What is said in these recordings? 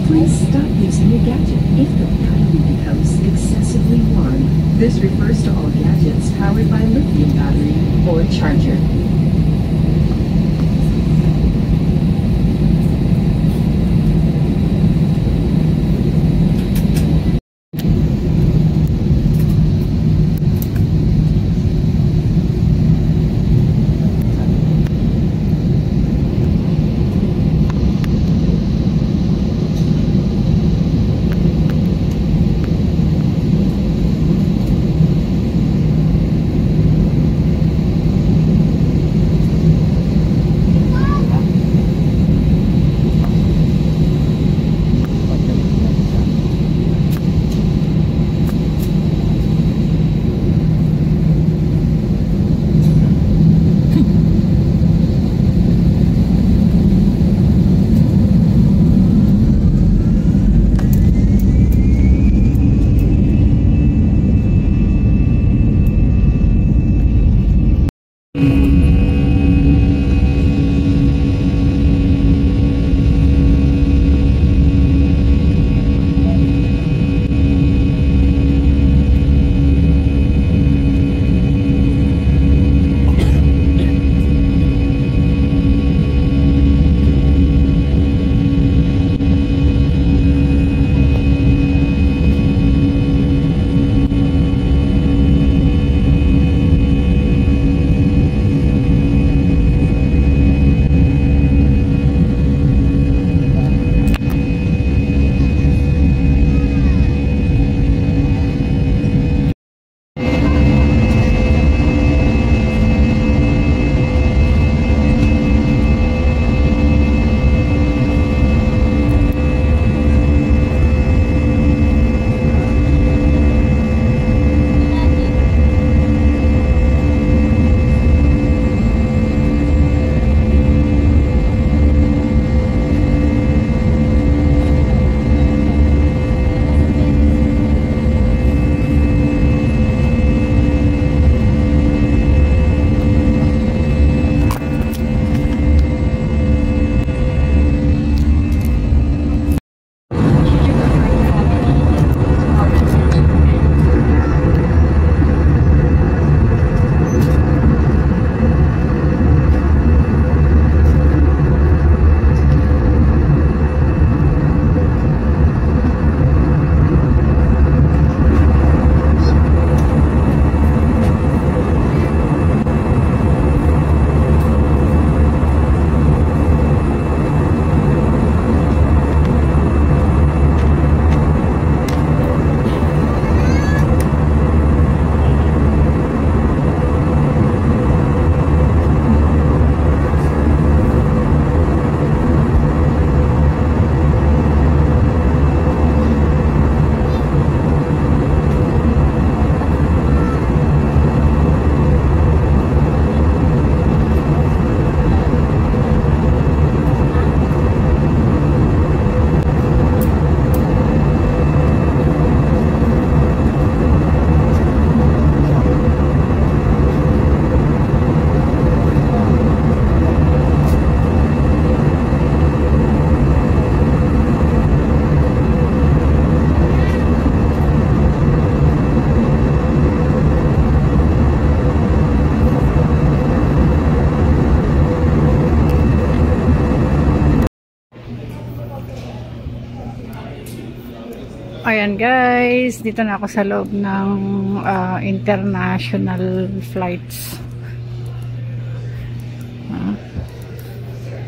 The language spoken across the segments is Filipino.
Please stop using your gadget if the battery becomes excessively warm. This refers to all gadgets powered by lithium battery or charger. Ayan guys, dito na ako sa loob ng international flights.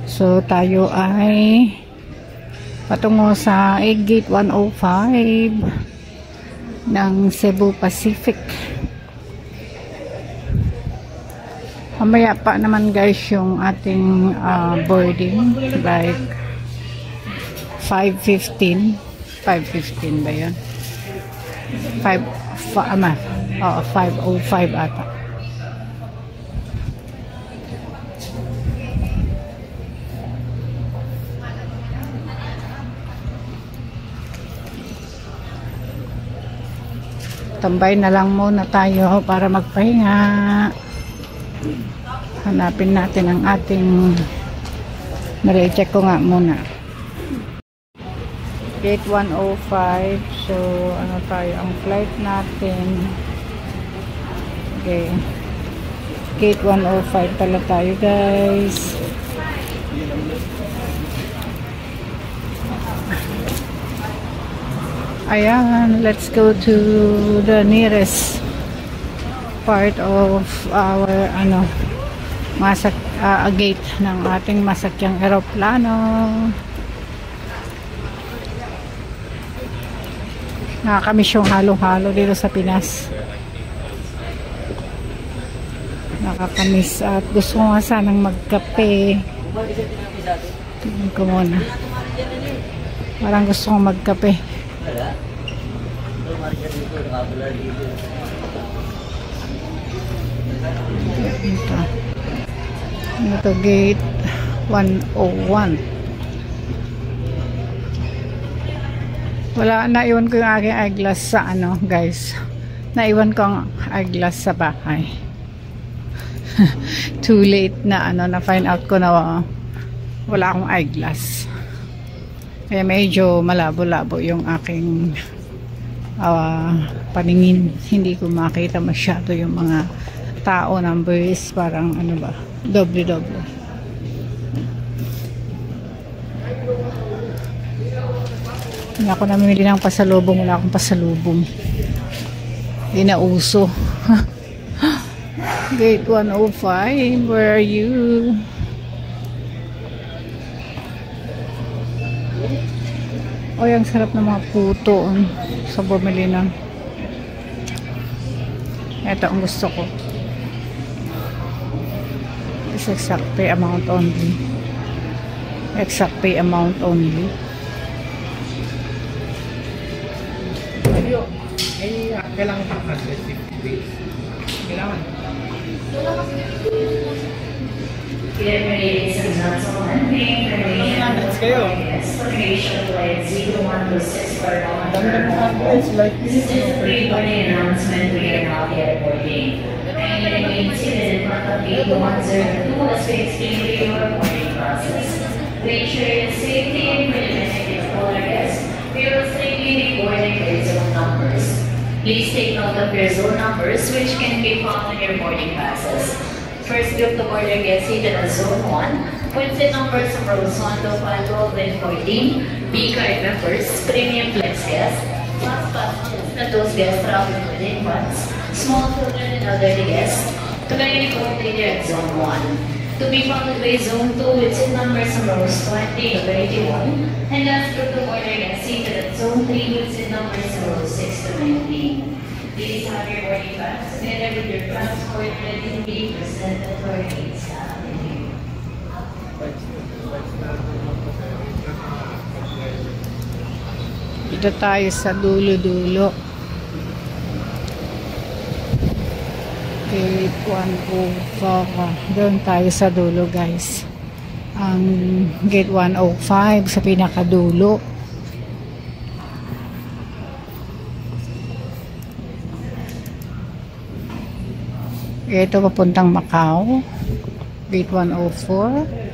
So tayo ay patungo sa gate 105 ng Cebu Pacific. Mamaya pa naman guys yung ating boarding, like 5:15 ba yun? 5:05 ata. Tambay na lang muna tayo para magpahinga. Hanapin natin ang ating, nare-check ko nga muna. Gate 105. So, ano tayo? Ang flight natin. Okay. Gate 105 pala tayo, guys. Ayan, let's go to the nearest part of our gate ng ating masakyang eroplano. Nakakamiss yung halo-halo dito sa Pinas. Nakakamiss at gusto ko nga sanang magkape. Tingnan ko muna. Parang gusto kong magkape. Ito gate 101. Wala, naiwan ko yung aking eyeglass sa guys. Naiwan ko ang eyeglass sa bahay. Too late na na find out ko na wala akong eyeglass. Kaya medyo malabo-labo yung aking paningin. Hindi ko makita masyado yung mga tao, numbers, parang doble-doble. Wala ako namimili ng pasalubong, wala akong pasalubong. Hindi na uso. Gate 105, where are you? Oy, ang sarap ng mga puto sa bumili ng. Ito ang gusto ko. It's exact pay amount only. Exact pay amount only. Kailangan pa kasi kailangan. Ladies and gentlemen, may information flight 0126 for It's like This is a pre-boarding announcement. We are now yet boarding. Kindly remain seated in front of gate 102 as we explain to you our boarding process. To ensure your safety and for the benefit of all our guests, we will strictly be boarding by zone numbers. Please take note of your zone numbers, which can be found on your boarding passes. First group to board your guests seated at zone 1, with seat numbers from rows 1 to 5, 12, and 14, B-card members, premium flex guests, fast passengers, and those guests traveling within months, small children and elderly guests, to kindly board later at zone 1. To be followed by zone 2 with seat numbers from rows 20 to 31, and last group to board your guests seated at zone 3 with seat numbers from rows 6 to 19. Please have your boarding pass together with your passport ready to be presented for your gate staff. Dito tayo sa dulo-dulo. Gate 105. Doon tayo sa dulo, guys. Ang gate 105 sa pinakadulo. Ito papuntang Macau. Gate 104.